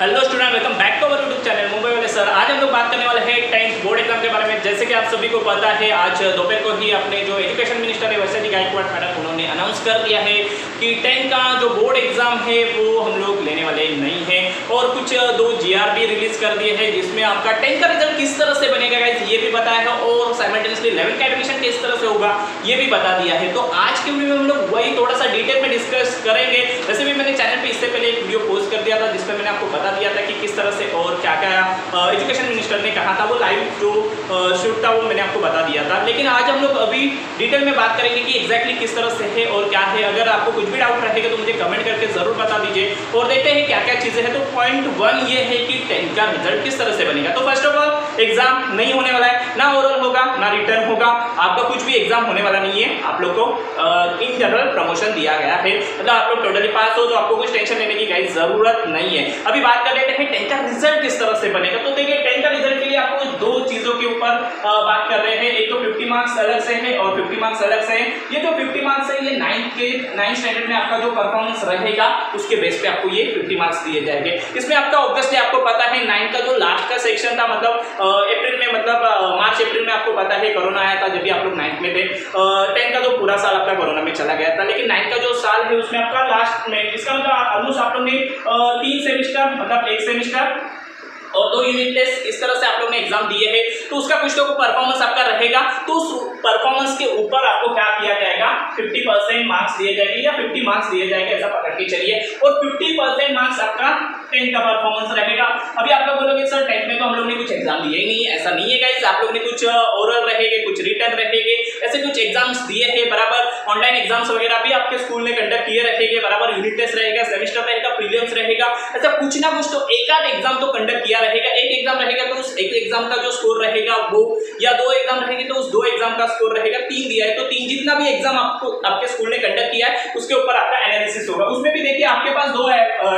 Hello student, welcome back to our YouTube channel Mumbai वाले sir. आज हम लोग बात करने वाले हैं 10th बोर्ड एग्जाम के बारे में। जैसे कि आप सभी को पता है, आज दोपहर को ही अपने जो एजुकेशन मिनिस्टर है वैसे गायकवाड़ मैडम उन्होंने अनाउंस कर दिया है कि 10th का जो बोर्ड एग्जाम है वो हम लोग लेने वाले नहीं हैं, और कुछ 2 GR भी रिलीज कर दिए हैं जिसमें आपका 10th का रिजल्ट किस तरह से बनेगा गाइस ये भी बताया है, और साइमल्टेनियसली 11th का एडमिशन किस तरह से होगा ये भी बता दिया है। तो आज के वीडियो में हम लोग वही थोड़ा सा डिटेल में डिस्कस करेंगे। वैसे भी मैंने चैनल पे इससे पहले एक वीडियो पोस्ट कर दिया था जिसमें मैंने आपको बता दिया था कि किस तरह से और क्या क्या एजुकेशन मिनिस्टर ने कहा था, वो लाइव जो शूट था वो मैंने आपको बता दिया था। लेकिन आज हम लोग अभी डिटेल में बात करेंगे कि एग्जैक्टली किस तरह से है और क्या है। अगर आपको कुछ भी डाउट रहेगा तो मुझे कमेंट करके जरूर बता दीजिए, और देखते हैं क्या क्या चीजें हैं। तो पॉइंट 1 ये है कि 10th का रिजल्ट किस तरह से बनेगा। तो फर्स्ट ऑफ ऑल एग्जाम नहीं होने वाला है, ना ओरल होगा ना रिटर्न होगा, आपका कुछ भी एग्जाम होने वाला नहीं है। आप लोग को इन जनरल प्रमोशन दिया गया है, मतलब आप लोग टोटली पास हो, तो आपको कुछ टेंशन लेने की गाइस जरूरत नहीं है। अभी बात कर लेते हैं 10th का रिजल्ट किस तरह से बनेगा। तो देखिए 10th का रिजल्ट के लिए आपको 2 चीजों के ऊपर बात कर रहे हैं। एक तो 50 मार्क्स अलग से है और 50 मार्क्स अलग से है। ये जो 50 मार्क्स है ये 9th स्टैंडर्ड में आपका जो परफॉर्मेंस रहेगा उसके बेस पे आपको ये 50 मार्क्स दिए जाएंगे। इसमें आपका ऑब्वियसली आपको पता है 9th का जो लास्ट का सेक्शन था, मतलब अप्रैल में, मतलब मार्च अप्रैल में आपको पता है कोरोना आया था जब भी आप लोग 9th में थे। 10th का तो पूरा साल आपका कोरोना में चला गया था, लेकिन 9th का जो साल है उसमें आपका लास्ट में, इसका मतलब ऑलमोस्ट आप लोग ने 3 सेमिस्टर, मतलब 1 सेमिस्टर और 2 यूनिट टेस्ट इस तरह से आप लोग ने एग्जाम दिए हैं, तो उसका कुछ तो परफॉर्मेंस आपका रहेगा। तो उस परफॉर्मेंस के ऊपर आपको क्या किया जाएगा, 50% मार्क्स दिए जाएंगे या 50 मार्क्स दिए जाएंगे, ऐसा पकड़ के चलिए। और 50% मार्क्स आपका 10th का परफॉर्मेंस रहेगा। अभी आप लोग बोलोगे सर 10th में तो हम लोग ने कुछ एग्जाम दिए ही नहीं है। ऐसा नहीं है गाइस, आप लोग ने कुछ ओरल रहेंगे, कुछ रिटर्न रहेंगे, ऐसे कुछ एग्जाम्स दिए हैं बराबर। ऑनलाइन एग्जाम्स वगैरह भी आपके स्कूल ने कंडक्ट किए रहेंगे बराबर। यूनिट टेस्ट रहेगा, सेमेस्टर रहेगा, प्रीलिम्स रहेगा, ऐसा कुछ ना कुछ तो एक आध एग्जाम तो कंडक्ट किया रहेगा। एक एग्जाम रहेगा तो उस एक एग्जाम का जो स्कोर रहेगा वो, या 2 एग्जाम रहेंगे तो उस 2 एग्जाम का स्कोर रहेगा। 3 दिया है तो 3, जितना भी एग्जाम आपको आपके स्कूल ने कंडक्ट किया है उसके ऊपर आपका एनालिसिस होगा। उसमें भी देखिए आपके पास 2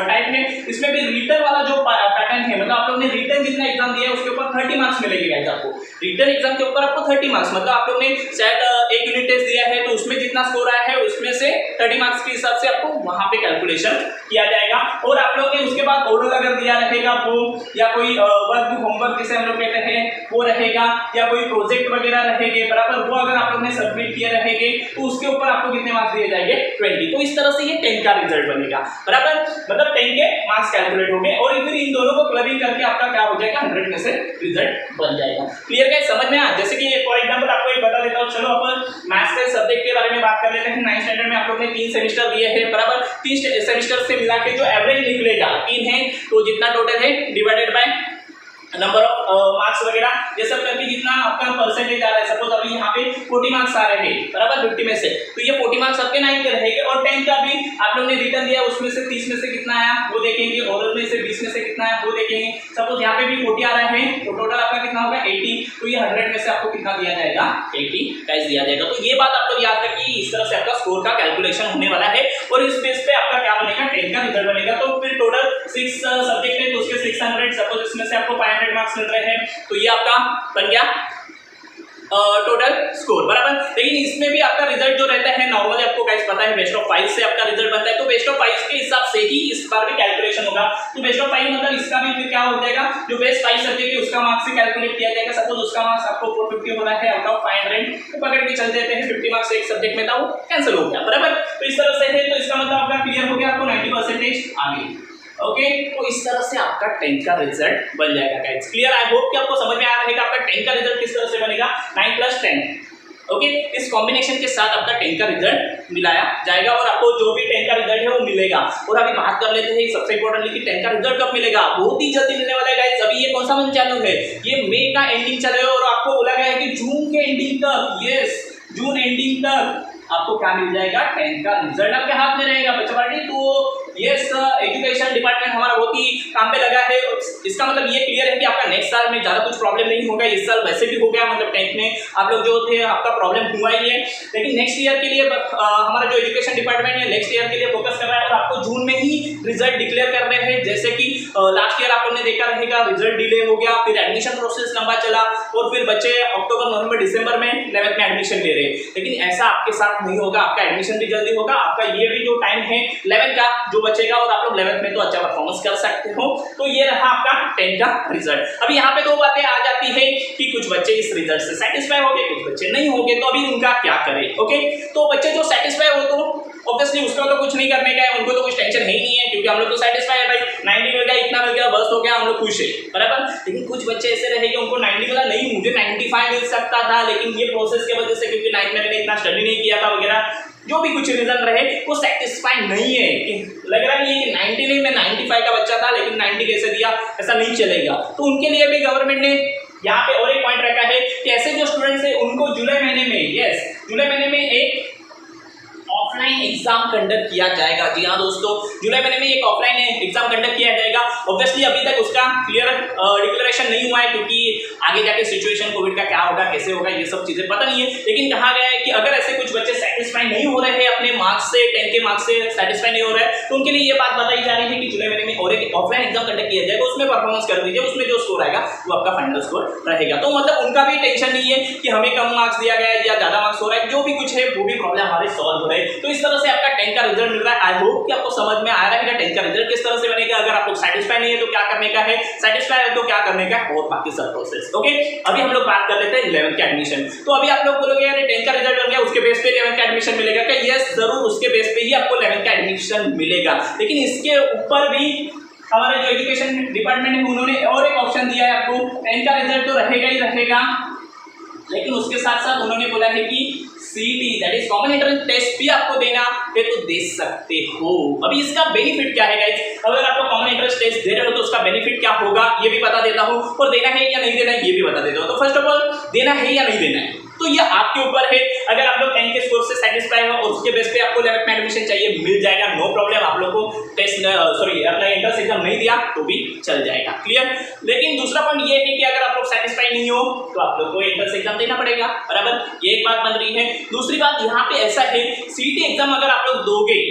टाइप में, इसमें भी रिटर्न वाला जो पैटर्न है, मतलब आप लोग ने रिटर्न जितना एग्जाम दिया है उसके ऊपर 30 मार्क्स मिलेंगे गाइस आपको। रिटर्न एग्जाम के ऊपर आपको 30 मार्क्स, मतलब आप लोग ने शायद एक यूनिट टेस्ट दिया है तो उसमें जितना स्कोर आया है उसमें से 30 मार्क्स के हिसाब से आपको वहां पे कैलकुलेशन किया जाएगा। और आप लोग ने उसके बाद ओरल अगर दिया रहेगा वो, या कोई वर्क होमवर्क जिसे हम लोग कहते हैं वो रहेगा, या कोई प्रोजेक्ट वगैरह रहेंगे बराबर, वो अगर आप लोग ने सबमिट किए रहेंगे तो उसके ऊपर आपको कितने मार्क्स दिए जाएंगे, 20। तो इस तरह से ये 10th का रिजल्ट बनेगा बराबर, मतलब 10 के मार्क्स कैलकुलेट होंगे, और फिर इन दोनों को क्लबिंग करके आपका क्या हो जाएगा, 100 में से रिजल्ट बन जाएगा। क्लियर गाइस, समझ में आया। जैसे कि फॉर एग्जांपल आपको एक बता देता हूं, चलो अपन मैथ्स के सब्जेक्ट के बारे में बात कर लेते हैं। 9th स्टैंडर्ड में आप लोग ने 3 सेमेस्टर दिए हैं बराबर। 3 सेमेस्टर से मिला के जो एवरेज निकलेगा 3 है, तो जितना टोटल है divided by number of marks वगैरह, ये सब करके जितना आपका परसेंटेज आ रहा है। सपोज अभी यहाँ पे 40 मार्क्स आ रहे हैं बराबर 50 में से, तो ये 40 मार्क्स आपके 9th के रहेंगे। और 10th का भी आप लोग ने रिटर्न दिया, उसमें से 30 में से कितना आया वो देखेंगे, ओरल में से 20 में से कितना आया वो देखेंगे। सपोज यहाँ पे भी 40 आ रहे हैं तो टोटल आपका कितना होगा 80, तो ये 100 में से आपको कितना दिया जाएगा, 80 गाइस दिया जाएगा। तो ये बात आपको याद रखिए, इस तरह से आपका स्कोर का कैलकुलेशन होने वाला है, और इस बेस पे आपका क्या बनेगा, 10th का रिजल्ट बनेगा। तो फिर टोटल 6 सब्जेक्ट है तो उसके 600, सपोज इसमें से आपको 500 मार्क्स मिल रहे हैं, तो ये आपका बन गया टोटल स्कोर बराबर। लेकिन इसमें भी आपका रिजल्ट जो रहता है नॉर्मली आपको गाइस पता है बेस्ट ऑफ 5 से आपका रिजल्ट बनता है, तो बेस्ट ऑफ 5 के हिसाब से ही इस बार भी कैलकुलेशन होगा। तो बेस्ट ऑफ 5 मतलब इसका भी फिर क्या हो जाएगा, जो बेस्ट 5 सब्जेक्ट है उसका मार्क्स से कैलकुलेट किया जाएगा। सपोज उसका मार्क्स आपको 450 होना है आउट ऑफ 500, तो पकड़ के चल देते हैं 50 मार्क्स एक सब्जेक्ट में था वो कैंसिल हो गया बराबर। तो इस तरह से है, तो इसका मतलब आपका क्लियर हो गया, आपको 90% आ गई। ओके, तो इस तरह से आपका 10th का रिजल्ट बन जाएगा गाइस। क्लियर, आई होप कि आपको समझ में आ रहेगा आपका 10th का रिजल्ट किस तरह से बनेगा, 9 + 10। ओके, इस कॉम्बिनेशन के साथ आपका 10th का रिजल्ट मिलाया जाएगा, और आपको जो भी 10th का रिजल्ट है वो मिलेगा। और अभी बात कर लेते हैं सबसे इंपॉर्टेंटली कि 10th का रिजल्ट कब मिलेगा, बहुत ही जल्दी मिलने वाला है गाइस। अभी ये कौन सा मंथ चालू है, ये मई का एंडिंग चल रहा है, और आपको बोला गया है कि जून के एंडिंग तक, यस जून एंडिंग तक आपको क्या मिल जाएगा, 10th का रिजल्ट आपके हाथ में रहेगा बच्चा पार्टी। तो यस, एजुकेशन डिपार्टमेंट हमारा बहुत ही काम पे लगा है। इसका मतलब ये क्लियर है कि आपका नेक्स्ट साल में ज़्यादा कुछ प्रॉब्लम नहीं होगा। इस साल वैसे भी हो गया, मतलब 10th में आप लोग जो थे आपका प्रॉब्लम हुआ ही है, लेकिन नेक्स्ट ईयर के लिए हमारा जो एजुकेशन डिपार्टमेंट है नेक्स्ट ईयर के लिए फोकस कर रहा है, और आपको जून में ही रिजल्ट डिक्लेयर कर रहे हैं। जैसे कि लास्ट ईयर आप लोगों ने देखा रहेगा रिजल्ट डिले हो गया, फिर एडमिशन प्रोसेस लंबा चला, और फिर बच्चे अक्टूबर नवंबर दिसंबर में 11th में एडमिशन ले रहे हैं। लेकिन ऐसा आपके साथ नहीं होगा, आपका एडमिशन भी जल्दी होगा। आपका ये भी जो टाइम है 11th का, जो बचेगा और आप लोग 11th में तो अच्छा परफॉर्मेंस कर सकते हो। तो ये रहा आपका 10th का रिजल्ट। अभी यहाँ पे दो बातें आ जाती है कि कुछ बच्चे इस रिजल्ट से सेटिस्फाई हो गए, कुछ बच्चे नहीं हो गए, तो अभी उनका क्या करें। ओके, तो बच्चे जो सेटिस्फाई हो तो ऑब्वियसली उसका तो कुछ नहीं करने का है, उनको तो कुछ टेंशन है ही नहीं है, क्योंकि हम लोग तो सेटिस्फाई है भाई, 90 मिल गया, इतना मिल गया, बस हो गया, हम लोग खुश है, बराबर। लेकिन कुछ बच्चे ऐसे रहेंगे उनको 90 मिला, नहीं मुझे 95 मिल सकता था, लेकिन ये प्रोसेस की वजह से, क्योंकि 9th में मैंने इतना स्टडी नहीं किया था वगैरह, जो भी कुछ रीजन रहे, वो सेटिस्फाई नहीं है, लग रहा नहीं है कि 90 नहीं, मैं 95 का बच्चा था लेकिन 90 कैसे दिया, ऐसा नहीं चलेगा। तो उनके लिए भी गवर्नमेंट ने यहाँ पे और एक पॉइंट रखा है कि ऐसे जो स्टूडेंट्स है उनको जुलाई महीने में, जुलाई महीने में एक ऑफलाइन एग्जाम कंडक्ट किया जाएगा। जी हाँ दोस्तों, जुलाई महीने में एक ऑफलाइन एग्जाम कंडक्ट किया जाएगा। ऑब्वियसली अभी तक उसका क्लियर डिक्लेरेशन नहीं हुआ है, क्योंकि आगे जाके सिचुएशन कोविड का क्या होगा, कैसे होगा, ये सब चीजें पता नहीं है। लेकिन कहा गया है कि अगर ऐसे कुछ बच्चे सेटिस्फाई नहीं हो रहे हैं अपने मार्क्स से, 10 के मार्क्स से सेटिस्फाई नहीं हो रहा है, तो उनके लिए ये बात बताई जा रही है कि जुलाई महीने में और एक ऑफलाइन एग्जाम कंडक्ट किया जाएगा, उसमें परफॉर्मेंस कर दीजिए, उसमें जो स्कोर आएगा वो आपका फाइनल स्कोर रहेगा। तो मतलब उनका भी टेंशन नहीं है कि हमें कम मार्क्स दिया गया है या ज्यादा मार्क्स हो रहा है, जो भी कुछ है वो भी प्रॉब्लम हमारे सॉल्व हो रहे हैं। तो इस तरह से आपका 10 का रिजल्ट मिल रहा है। आई होप कि आपको समझ में आ रहा है कि 10 का रिजल्ट किस तरह से बनेगा। अगर आप लोग सेटिस्फाई नहीं है तो क्या करने का है, सेटिस्फाई है तो क्या करने का है, और बाकी सब प्रोसेस। ओके, अभी हम लोग बात कर लेते हैं 11th का एडमिशन। तो अभी आप लोग बोलोगे यार 10 का रिजल्ट बन गया, उसके बेस पे 11th का एडमिशन मिलेगा क्या? यस, जरूर उसके बेस पे ही आपको 11th का एडमिशन मिलेगा। लेकिन इसके ऊपर भी हमारे जो एजुकेशन डिपार्टमेंट है उन्होंने और एक ऑप्शन दिया है आपको। 10 का रिजल्ट तो रहेगा ही रहेगा, लेकिन उसके साथ साथ उन्होंने बोला है कि CET that is common entrance test भी आपको देना है तो दे सकते हो। अभी इसका बेनिफिट क्या है गाइस? अगर आप लोग कॉमन एंट्रेंस टेस्ट दे रहे हो तो उसका बेनिफिट क्या होगा ये भी बता देता हूं, और देना है या नहीं देना है ये भी बता देता हूं। तो फर्स्ट ऑफ ऑल, देना है या नहीं देना है तो ये आपके ऊपर है। अगर आप लोग 10 के स्कोर से सेटिस्फाई हो और उसके बेस पे आपको 11th में एडमिशन चाहिए, मिल जाएगा, नो प्रॉब्लम। आप लोग को टेस्ट अपना एंट्रेंस एग्जाम नहीं दिया तो भी चल जाएगा, क्लियर। लेकिन दूसरा पॉइंट ये है कि अगर आप लोग सेटिस्फाई नहीं हो तो आप लोग को एंट्रेंस एग्जाम देना पड़ेगा, बराबर। ये एक बात बन रही है। दूसरी बात यहाँ पे ऐसा है, सीटी एग्जाम अगर आप लोग दोगे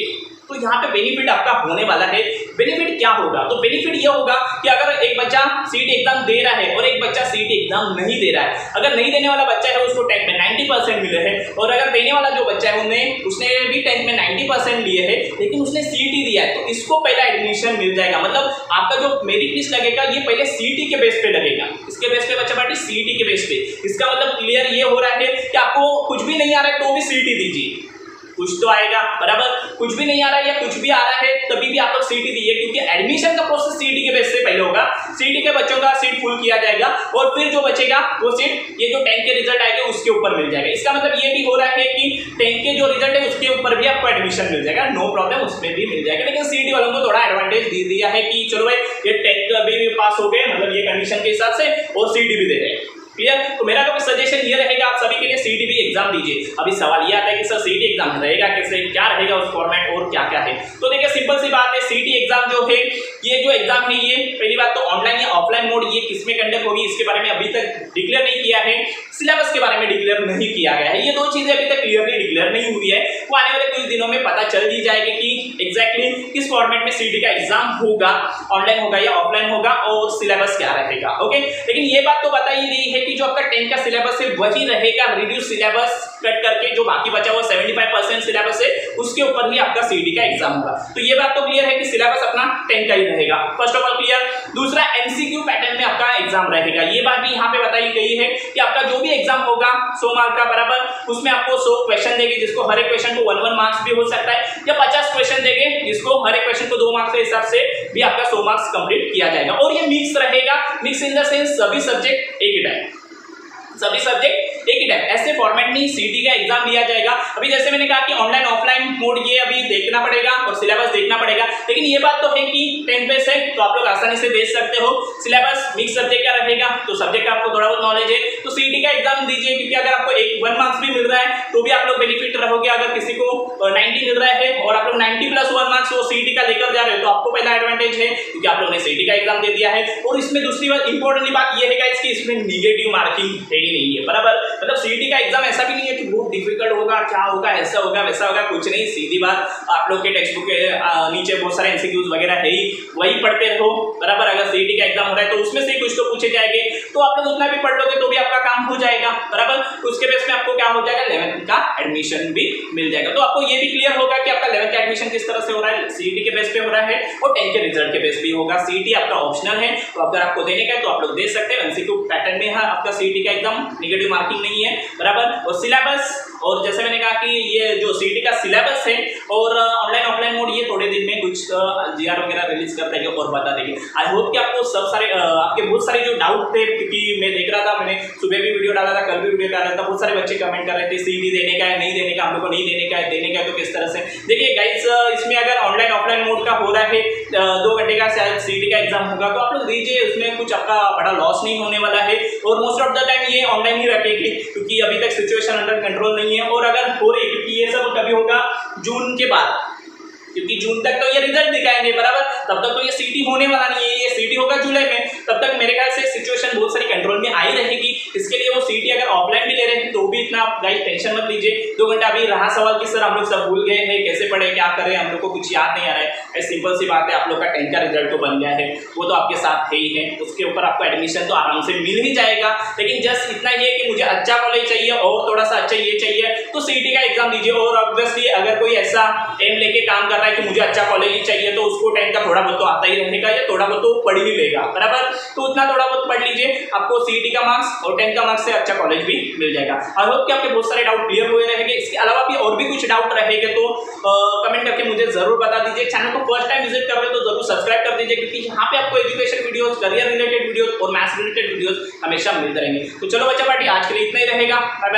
तो यहाँ पे बेनिफिट आपका होने वाला है। बेनिफिट क्या होगा? तो बेनिफिट ये होगा कि अगर एक बच्चा सीट एग्जाम दे रहा है और एक बच्चा सीट एग्जाम नहीं दे रहा है, अगर नहीं देने वाला बच्चा है उसको 10th में 90% मिले हैं, और अगर देने वाला जो बच्चा है उसने भी 10th में 90% लिए हैं लेकिन उसने सीटी दिया है, तो इसको पहला एडमिशन मिल जाएगा। मतलब आपका जो मेरिट लिस्ट लगेगा ये पहले सीटी के बेस पे लगेगा, इसके बेस पे बच्चा पार्टी सीटी के बेस पे। इसका मतलब क्लियर ये हो रहा है कि आपको कुछ भी नहीं आ रहा है तो भी सीटी दीजिए, कुछ तो आएगा, बराबर। कुछ भी नहीं आ रहा है या कुछ भी आ रहा है तभी भी आप लोग सीटी दीजिए, क्योंकि एडमिशन का प्रोसेस सीटी के बेस से पहले होगा। सीटी के बच्चों का सीट फुल किया जाएगा और फिर जो बचेगा वो सीट ये जो 10 के रिजल्ट आएंगे उसके ऊपर मिल जाएगा। इसका मतलब ये भी हो रहा है कि 10 के जो रिजल्ट है उसके ऊपर भी आपको एडमिशन मिल जाएगा, नो प्रॉब्लम, उसमें भी मिल जाएगा। लेकिन सीटी वालों को थोड़ा एडवांटेज दे दिया है कि चलो भाई ये 10 का भी पास हो गए, मतलब ये कंडीशन के हिसाब से, और सीटी भी दे रहे हैं, क्लियर। तो मेरा तो सजेशन ये रहेगा आप सभी के लिए सीटी भी एग्जाम दीजिए। अभी सवाल ये आता है कि सर सीटी एग्जाम रहेगा कैसे, क्या रहेगा उस फॉर्मेट और क्या क्या है? तो देखिए सिंपल सी बात है, सीटी एग्जाम जो है ये जो एग्जाम है ये पहली बात तो ऑनलाइन या ऑफलाइन मोड ये किसमें कंडक्ट होगी इसके बारे में अभी तक डिक्लेयर नहीं किया है। सिलेबस के बारे में डिक्लेयर नहीं किया गया है। ये दो चीजें अभी तक क्लियरली डिक्लेयर नहीं हुई है, वो आने वाले कुछ दिनों में पता चल दी जाएगी कि एग्जैक्टली किस फॉर्मेट में सीटी का एग्जाम होगा, ऑनलाइन होगा या ऑफलाइन होगा, और सिलेबस क्या रहेगा। ओके, लेकिन ये बात तो बता ही दी है कि जो आपका 10 का सिलेबस है वही रहेगा, रिड्यूस सिलेबस कट करके जो बाकी बचा हुआ 75% सिलेबस है उसके ऊपर ही आपका सीटी का एग्जाम होगा। तो ये बात तो क्लियर है कि सिलेबस अपना 10 का ही रहेगा, फर्स्ट ऑफ ऑल क्लियर। दूसरा, एमसीक्यू पैटर्न में आपका एग्जाम रहेगा, ये बात भी यहाँ पे बताई गई है कि आपका जो भी एग्जाम होगा 100 मार्क का, बराबर, उसमें आपको 100 क्वेश्चन देंगे, जिसको हर एक क्वेश्चन को 1 मार्क्स भी हो सकता है, या 50 क्वेश्चन देंगे जिसको हर एक क्वेश्चन को 2 मार्क्स के हिसाब से भी आपका 100 मार्क्स कंप्लीट किया जाएगा। और ये मिक्स रहेगा, मिक्स इन द सेंस सभी सब्जेक्ट एक ही टाइम, सभी सब्जेक्ट एक ही टाइम, ऐसे फॉर्मेट में सीटी का एग्जाम लिया जाएगा। अभी जैसे मैंने कहा कि ऑनलाइन ऑफलाइन मोड ये अभी देखना पड़ेगा और सिलेबस देखना पड़ेगा, लेकिन ये बात तो है कि 10 बेस है तो आप लोग आसानी से देख सकते हो। सिलेबस मिक्स सब्जेक्ट का रहेगा तो सब्जेक्ट का आपको थोड़ा बहुत नॉलेज है तो सीटी का एग्जाम दीजिए, क्योंकि अगर आपको 1 मार्क्स भी मिल रहा है तो भी आप लोग बेनिफिट रहोगे। अगर किसी को 90 मिल रहा है और आप लोग 90 प्लस 1 मार्क्स वो सीटी का लेकर जा रहे हो तो आपको पहला एडवांटेज है क्योंकि आप लोगों ने सीटी का एग्जाम दे दिया है। और इसमें दूसरी बात इंपॉर्टेंट बात ये है कि इसमें निगेटिव मार्किंग है ही नहीं है, बराबर। मतलब सीटी का एग्जाम ऐसा भी नहीं है कि बहुत डिफिकल्ट होगा, क्या होगा, ऐसा होगा वैसा होगा, कुछ नहीं, सीधी बात। आप लोग के टेक्स्ट बुक के नीचे बहुत सारे एमसीक्यूज वगैरह है ही, वही पढ़ते रहो, बराबर। अगर सीटी का एग्जाम हो रहा है तो उसमें से कुछ तो पूछे जाएंगे, तो आप लोग उतना भी पढ़ लोगे तो भी आपका काम हो जाएगा, बराबर। उसके बेस में आपको क्या हो जाएगा, 11th का एडमिशन भी मिल जाएगा। तो आपको ये भी क्लियर होगा कि आपका 11th का एडमिशन किस तरह से हो रहा है, सीईटी के बेस पे हो रहा है और 10th के रिजल्ट के बेस पे होगा। सीईटी आपका ऑप्शनल है, तो अगर आपको देने का है तो आप लोग दे सकते हैं। एमसीक्यू पैटर्न में है आपका सीईटी का, एकदम नेगेटिव मार्किंग नहीं है, बराबर। और सिलेबस, और जैसे मैंने कहा कि ये जो सीईटी का सिलेबस है और ऑनलाइन ऑफलाइन मोड, ये थोड़े दिन में कुछ जीआर वगैरह रिलीज कर देंगे और बता देंगे। आई होप कि आपको सब सारे आपके बहुत सारे जो डाउट थे, क्योंकि मैं देख रहा था, मैंने सुबह भी वीडियो डाला था, कल भी वीडियो डाला था, बहुत सारे बच्चे कमेंट कर रहे थे सीईटी देने का है, नहीं देने का, हम लोग को नहीं देने का है, देने का है तो किस तरह से। देखिए गाइस, इसमें अगर ऑनलाइन ऑफलाइन मोड का हो रहा है, 2 घंटे का शायद सीईटी का एग्जाम होगा, तो आप लोग दीजिए, उसमें कुछ आपका बड़ा लॉस नहीं होने वाला है। और मोस्ट ऑफ द टाइम ये ऑनलाइन ही रखेगी, क्योंकि अभी तक सिचुएशन अंडर कंट्रोल नहीं है। और अगर हो रही, क्योंकि ये सब कभी होगा जून के बाद, क्योंकि जून तक तो ये रिजल्ट दिखाएंगे, बराबर, तब तक तो ये सीटी होने वाला नहीं है, ये सीटी होगा जुलाई में, तब तक मेरे ख्याल से सिचुएशन बहुत सारी कंट्रोल में आई रहेगी। इसके लिए वो सीटी अगर ऑफलाइन भी ले रहे हैं तो भी इतना गाइस टेंशन मत लीजिए। 2 घंटा अभी रहा सवाल कि सर हम लोग सब भूल गए हैं, कैसे पढ़े, क्या करें, हम लोग को कुछ याद नहीं आ रहा है। सिंपल सी बात है, आप लोग का 10th का रिजल्ट तो बन गया है, वो तो आपके साथ है ही है, उसके ऊपर आपको एडमिशन तो आराम से मिल ही जाएगा। लेकिन जस्ट इतना ही है कि मुझे अच्छा कॉलेज चाहिए और थोड़ा सा अच्छा ये चाहिए, तो सीटी का एग्जाम दीजिए। और ऑब्वियसली अगर कोई ऐसा एम लेके काम कर रहा है कि मुझे अच्छा कॉलेज ही चाहिए, तो उसको 10th का थोड़ा बहुत तो आता ही रहेगा या थोड़ा बहुत तो पढ़ ही लेगा, बराबर। तो उतना थोड़ा बहुत पढ़ लीजिए, आपको सीईटी का मार्क्स और 10th का मार्क्स से अच्छा कॉलेज भी मिल जाएगा। आई होप कि आपके बहुत सारे डाउट क्लियर हुए रहेंगे। इसके अलावा भी और भी कुछ डाउट रहेंगे तो कमेंट करके मुझे जरूर बता दीजिए। चैनल को फर्स्ट टाइम विजिट कर रहे हो तो जरूर सब्सक्राइब कर दीजिए, क्योंकि यहाँ पे आपको education videos, career related videos और मैथ्स रिलेटेड वीडियोस हमेशा मिलते रहेंगे। तो चलो बच्चा पार्टी, आज के लिए इतना ही रहेगा। Bye bye.